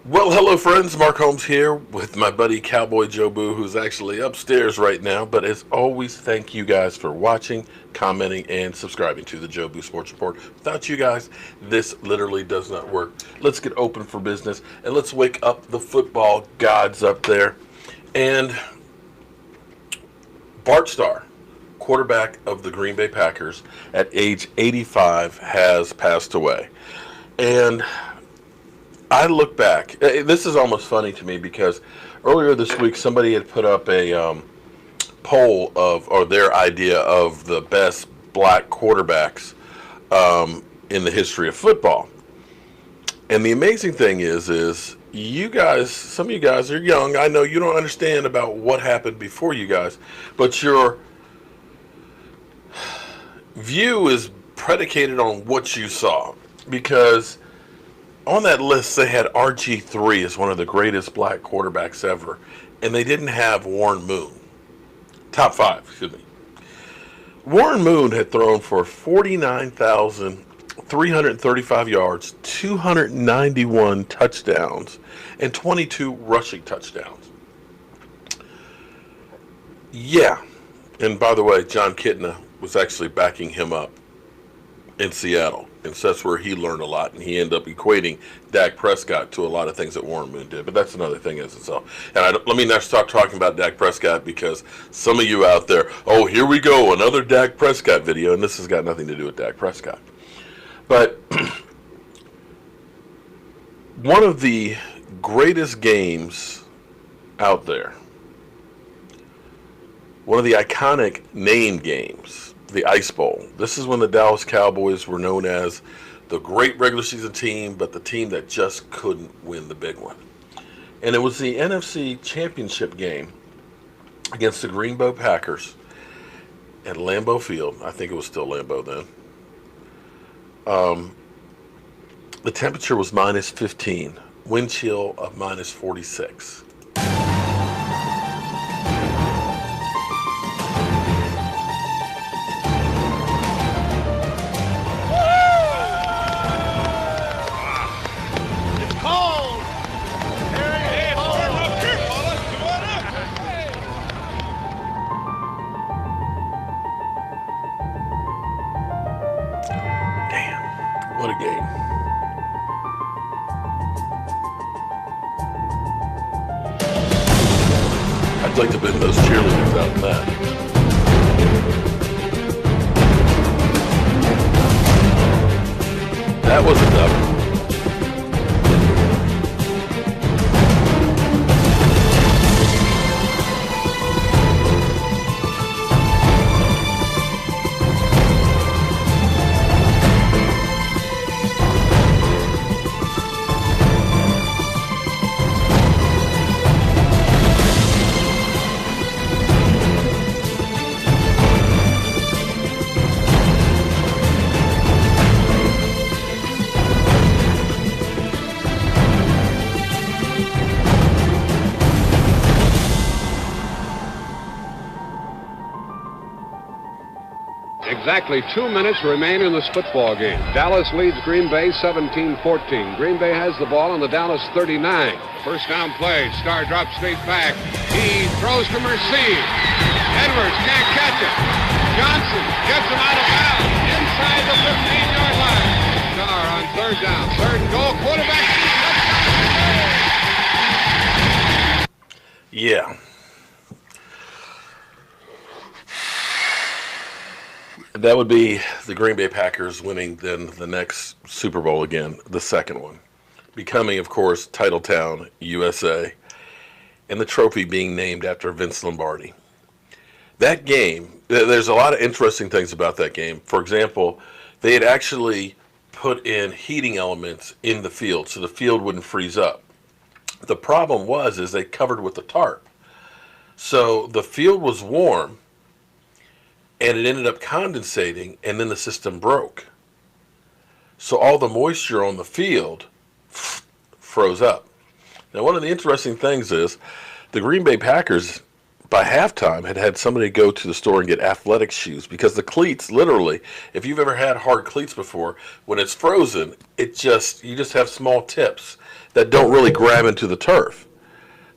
Well, hello, friends. Mark Holmes here with my buddy Cowboy Joe Boo, who's actually upstairs right now. But as always, thank you guys for watching, commenting, and subscribing to the Joe Boo Sports Report. Without you guys, this literally does not work. Let's get open for business and let's wake up the football gods up there. And Bart Starr, quarterback of the Green Bay Packers, at age 85, has passed away. And I look back. This is almost funny to me because earlier this week somebody had put up a poll of, or their idea of the best black quarterbacks in the history of football. And the amazing thing is you guys, some of you guys are young. I know you don't understand about what happened before you guys, but your view is predicated on what you saw because on that list, they had RG3 as one of the greatest black quarterbacks ever, and they didn't have Warren Moon. Top five, excuse me. Warren Moon had thrown for 49,335 yards, 291 touchdowns, and 22 rushing touchdowns. Yeah, and by the way, John Kitna was actually backing him up in Seattle. And so that's where he learned a lot, and he ended up equating Dak Prescott to a lot of things that Warren Moon did. But that's another thing as itself. And let me not start talking about Dak Prescott because some of you out there, oh, here we go, another Dak Prescott video, and this has got nothing to do with Dak Prescott. But one of the greatest games out there, one of the iconic name games, the Ice Bowl. This is when the Dallas Cowboys were known as the great regular season team, but the team that just couldn't win the big one. And it was the NFC Championship game against the Green Bay Packers at Lambeau Field. I think it was still Lambeau then. The temperature was minus 15, wind chill of minus 46. What a game. I'd like to have been those cheerleaders out in that. That was enough. Exactly 2 minutes remain in this football game. Dallas leads Green Bay 17-14. Green Bay has the ball on the Dallas 39. First down play. Starr drops straight back. He throws to Mercier. Edwards can't catch it. Johnson gets him out of bounds inside the 15-yard line. Starr on third down. Third and goal. Quarterback. Yeah. That would be the Green Bay Packers winning then the next Super Bowl again, the second one. Becoming, of course, Titletown, USA, and the trophy being named after Vince Lombardi. That game, there's a lot of interesting things about that game. For example, they had actually put in heating elements in the field so the field wouldn't freeze up. The problem is they covered with the tarp. So the field was warm, and it ended up condensating, and then the system broke. So all the moisture on the field froze up. Now, one of the interesting things is the Green Bay Packers by halftime had somebody go to the store and get athletic shoes because the cleats, literally, if you've ever had hard cleats before, when it's frozen, you just have small tips that don't really grab into the turf.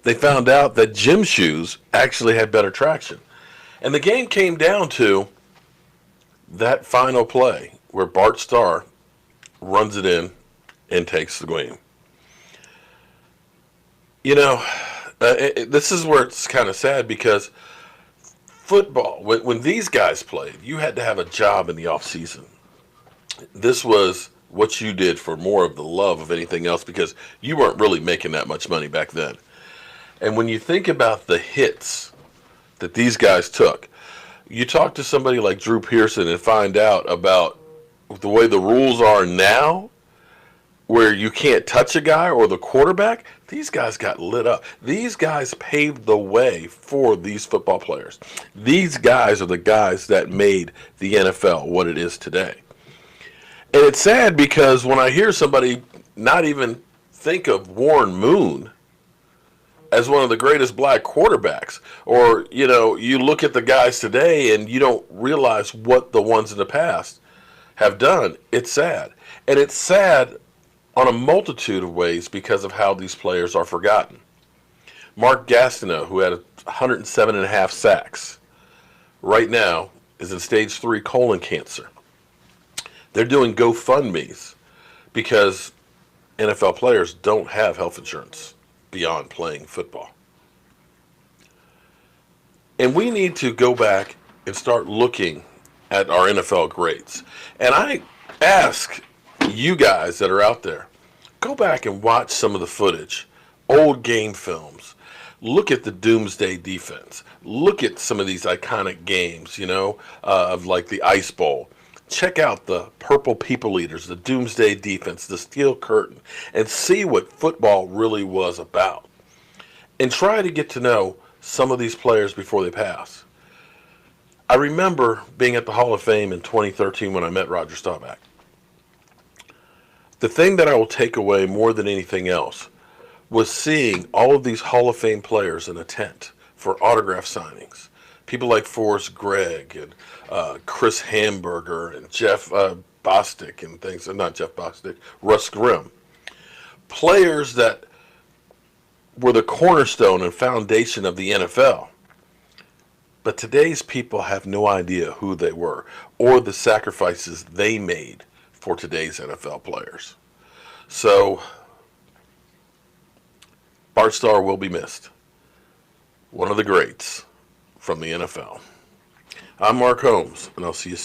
They found out that gym shoes actually had better traction. And the game came down to that final play where Bart Starr runs it in and takes the game. You know, this is where it's kind of sad because football, when these guys played, you had to have a job in the off season. This was what you did for more of the love of anything else because you weren't really making that much money back then. And when you think about the hits that these guys took, you talk to somebody like Drew Pearson and find out about the way the rules are now, where you can't touch a guy or the quarterback. These guys got lit up. These guys paved the way for these football players. These guys are the guys that made the NFL what it is today. And it's sad because when I hear somebody not even think of Warren Moon as one of the greatest black quarterbacks, or, you look at the guys today and you don't realize what the ones in the past have done, it's sad. And it's sad on a multitude of ways because of how these players are forgotten. Mark Gastineau, who had 107.5 sacks, right now is in stage 3 colon cancer. They're doing GoFundMes because NFL players don't have health insurance beyond playing football. And we need to go back and start looking at our NFL greats. And I ask you guys that are out there, go back and watch some of the footage, old game films. Look at the Doomsday Defense. Look at some of these iconic games, of like the Ice Bowl. Check out the Purple People Eaters, the Doomsday Defense, the Steel Curtain, and see what football really was about. And try to get to know some of these players before they pass. I remember being at the Hall of Fame in 2013 when I met Roger Staubach. The thing that I will take away more than anything else was seeing all of these Hall of Fame players in a tent for autograph signings. People like Forrest Gregg and Chris Hamburger and Jeff Bostic and things. Not Jeff Bostic, Russ Grimm. Players that were the cornerstone and foundation of the NFL. But today's people have no idea who they were or the sacrifices they made for today's NFL players. So, Bart Starr will be missed. One of the greats from the NFL. I'm Mark Holmes, and I'll see you soon.